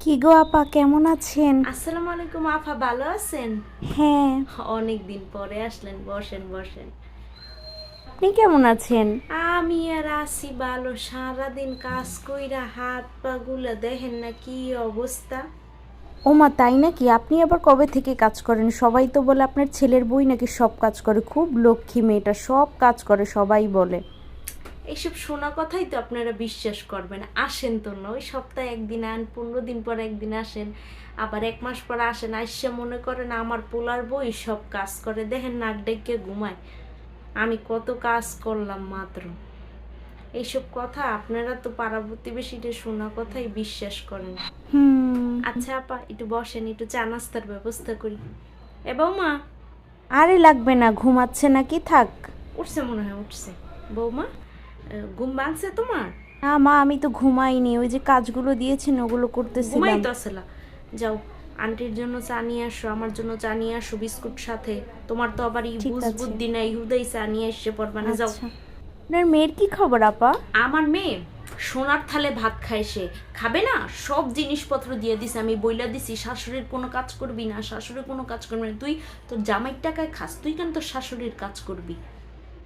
কি গো আপা, কেমন আছেন? আসসালামু আলাইকুম আফা, ভালো আছেন? হ্যাঁ। অনেক দিন পরে আসলেন, বসেন বসেন। আপনি কেমন আছেন? আমি আর আছি ভালো, সারাদিন কাজ কইরা হাত পা গুলা দেখেন না কি অবস্থা। ওমা, তাই নাকি? আপনি আবার কবে থেকে কাজ করেন? সবাই তো বলে আপনার ছেলের বই নাকি সব কাজ করে, খুব লক্ষ্মী মেয়েটা, সব কাজ করে সবাই বলে। এইসব শোনা কথাই তো আপনারা বিশ্বাস করবেন। আসেন তো না, ওই সপ্তাহে একদিন আন, 15 দিন পর একদিন আসেন, আবার 1 মাস পর আসেন, আইসা মনে করেন আমার পোলার বই সব কাজ করে, দেখেন নাক ডেকে ঘুমায়। আমি কত কাজ করলাম মাত্র। এইসব কথা আপনারা তো পাড়া প্রতিবেশীটা শোনা কথাই বিশ্বাস করেন। হুম। আচ্ছা আপা, একটু বসেন, একটু চা নাস্তার ব্যবস্থা করি। এ বৌমা, আরে লাগবে না, ঘুমাচ্ছে নাকি? থাক। উঠছে মনে হয়, উঠছে। বৌমা, ঘুম ভাঙছে তোমার? না মা, আমি তো ঘুমাইনি, ওই যে কাজগুলো দিয়েছেন ওগুলো ঘুমাই করতেছিলাম। তো আসলা। যাও, আন্টির জন্য চা নিয়ে আসো, আমার জন্য চা নিয়ে আসো, বিস্কুট সাথে। তোমার তো আবার এই ঠিক বুঝ আছে। বুদ্ধি নাই, হুদাই চা নিয়ে এসে পড়বানে, যাও। আচ্ছা। আপনার মেয়ের কি খবর আপা? আমার মেয়ে সোনার থালে ভাত খায়, সে খাবে না, সব জিনিসপত্র দিয়ে দিছে। আমি বইলা দিছি শাশুড়ির কোনো কাজ করবি না, শাশুড়ির কোনো কাজ করবি না, তুই তোর জামাইয়ের টাকায় খাস, তুই কেন তোর শাশুড়ির কাজ করবি?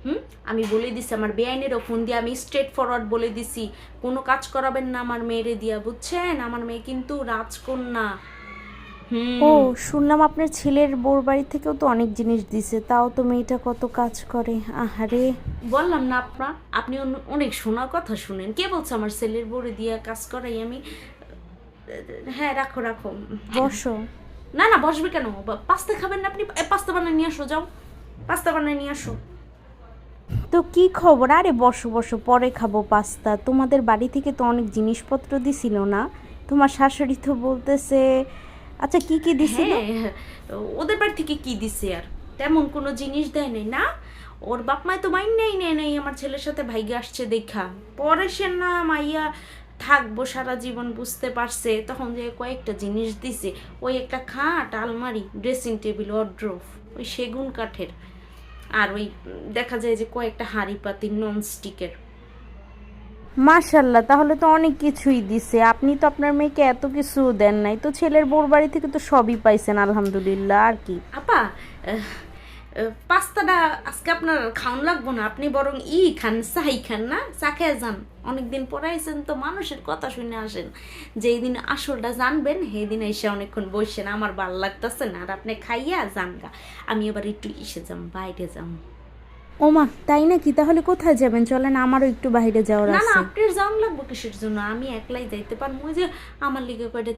হুম, আমি বলে দিছি, আমার বেআইনেরও ফোন দিয়ে আমি স্ট্রেট ফরওয়ার্ড বলে দিছি, কোনো কাজ করাবেন না আমার মেয়েরে দিয়া, বুঝছেন? আমার মেয়ে কিন্তু রাজকন্যা। ও, হুম। শুনলাম আপনার ছেলের বউর বাড়ি থেকেও তো অনেক জিনিস দিছে, তাও তো মেয়েটা কত কাজ করে। আহারে। বললাম না আপনি অনেক শোনার কথা শুনেন। কে বলছে আমার ছেলের বউরে দিয়া কাজ করাই আমি? হ্যাঁ, রাখো রাখো। বসো। না না, বসবে কেন? পাস্তা খাবেন না আপনি? পাস্তা বানিয়ে নিয়ে আসো, যাও, পাস্তা বানিয়ে নিয়ে আসো। তো কি খবর? আরে বসো বসো, পরে খাবো পাস্তা। তোমাদের বাড়ি থেকে তো অনেক জিনিসপত্র দিছিল না? তোমার শাশুড়ি তো বলতেছে। আচ্ছা, কি কি দিছিল? হ্যাঁ, ওদের বাড়ি থেকে কি দিছে আর? তেমন কোনো জিনিস দেয় নাই না। ওর বাপ মায় তো মাইন নেই নেই নেই আমার ছেলের সাথে ভাইগে আসছে দেখা। পরে সে না মাইয়া থাকবো সারা জীবন বুঝতে পারছে, তখন যে কয়েকটা জিনিস দিছে। ওই একটা খাট, আলমারি, ড্রেসিং টেবিল, ওয়ারড্রোব, ওই সেগুন কাঠের। আর ওই দেখা যায় যে কয়েকটা হাঁড়ি পাতিল নন স্টিকের। মাশাল্লাহ, তাহলে তো অনেক কিছুই দিছে। আপনি তো আপনার মেয়েকে এত কিছু দেন নাই, তো ছেলের বউর বাড়ি থেকে তো সবই পাইছেন আলহামদুলিল্লাহ। আর কি? আপা, পাস্তাটা আজকে আপনার খাওয়ান লাগবো না, আপনি বরং খান, চাই খান না, চা খেয়ে যান। অনেকদিন পরে আইসেন তো, মানুষের কথা শুনে আসেন। যেই দিন আসলটা জানবেন সেই দিন এসে অনেকক্ষণ বসেন, আমার ভাল লাগতেছে না, আর আপনি খাইয়া যান গা। আমি আবার একটু যাম, বাইরে যাম। ওমা, তাই নাকি? তাহলে কোথায় যাবেন? চলেন, আমারও একটু বাইরে যাওয়ার না না, আছে। আপনার যাওয়ান লাগবো কিসের জন্য? আমি একলাই যাইতে পারবো, ওই যে আমার লিগে কয়টা